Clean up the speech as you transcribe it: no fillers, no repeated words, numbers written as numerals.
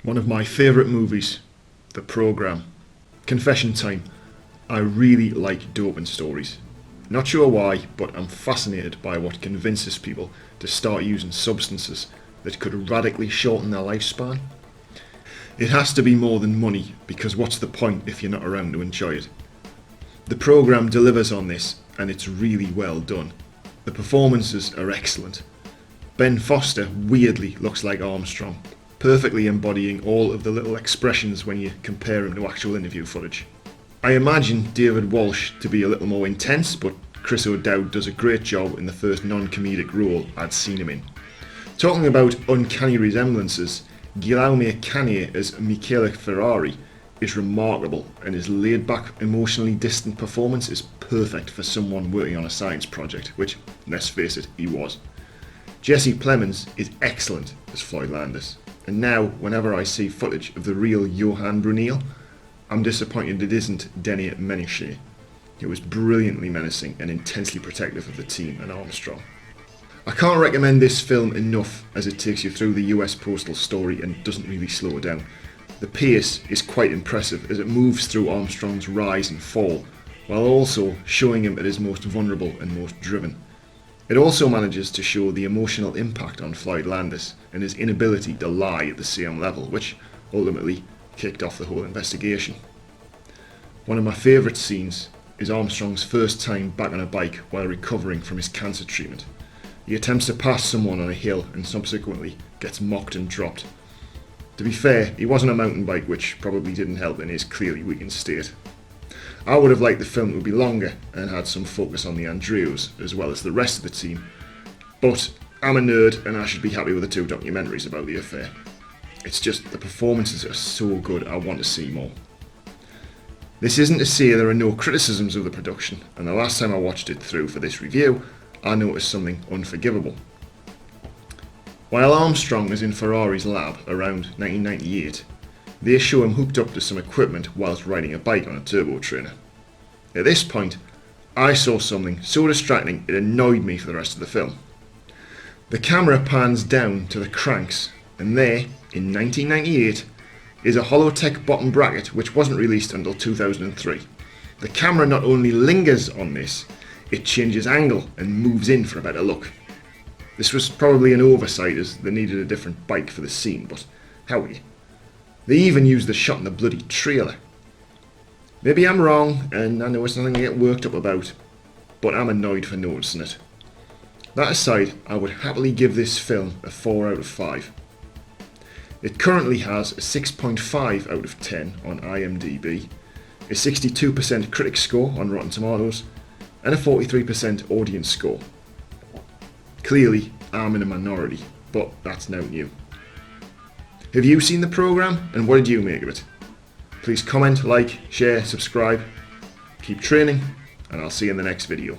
One of my favourite movies, The Program. Confession time, I really like doping stories. Not sure why, but I'm fascinated by what convinces people to start using substances that could radically shorten their lifespan. It has to be more than money, because what's the point if you're not around to enjoy it? The Program delivers on this, and it's really well done. The performances are excellent. Ben Foster weirdly looks like Armstrong, perfectly embodying all of the little expressions when you compare him to actual interview footage. I imagine David Walsh to be a little more intense, but Chris O'Dowd does a great job in the first non-comedic role I'd seen him in. Talking about uncanny resemblances, Guillaume Canet as Michele Ferrari is remarkable, and his laid-back, emotionally distant performance is perfect for someone working on a science project, which, let's face it, he was. Jesse Plemons is excellent as Floyd Landis, and now whenever I see footage of the real Johan Brunel, I'm disappointed it isn't Denis Ménochet. It was brilliantly menacing and intensely protective of the team and Armstrong. I can't recommend this film enough, as it takes you through the US postal story and doesn't really slow down. The pace is quite impressive as it moves through Armstrong's rise and fall, while also showing him at his most vulnerable and most driven. It also manages to show the emotional impact on Floyd Landis and his inability to lie at the same level, which ultimately kicked off the whole investigation. One of my favourite scenes is Armstrong's first time back on a bike while recovering from his cancer treatment. He attempts to pass someone on a hill and subsequently gets mocked and dropped. To be fair, he was on a mountain bike, which probably didn't help in his clearly weakened state. I would have liked the film to be longer and had some focus on the Andreos as well as the rest of the team, but I'm a nerd and I should be happy with the two documentaries about the affair. It's just the performances are so good, I want to see more. This isn't to say there are no criticisms of the production, and the last time I watched it through for this review, I noticed something unforgivable. While Armstrong is in Ferrari's lab around 1998, they show him hooked up to some equipment whilst riding a bike on a turbo trainer. At this point, I saw something so distracting it annoyed me for the rest of the film. The camera pans down to the cranks, and there, in 1998, is a Holotech bottom bracket which wasn't released until 2003. The camera not only lingers on this, it changes angle and moves in for a better look. This was probably an oversight as they needed a different bike for the scene, but howdy. They even used the shot in the bloody trailer. Maybe I'm wrong, and I know it's nothing to get worked up about, but I'm annoyed for noticing it. That aside, I would happily give this film a 4 out of 5. It currently has a 6.5 out of 10 on IMDb, a 62% critic score on Rotten Tomatoes, and a 43% audience score. Clearly, I'm in a minority, but that's now new. Have you seen The Program, and what did you make of it? Please comment, like, share, subscribe. Keep training, and I'll see you in the next video.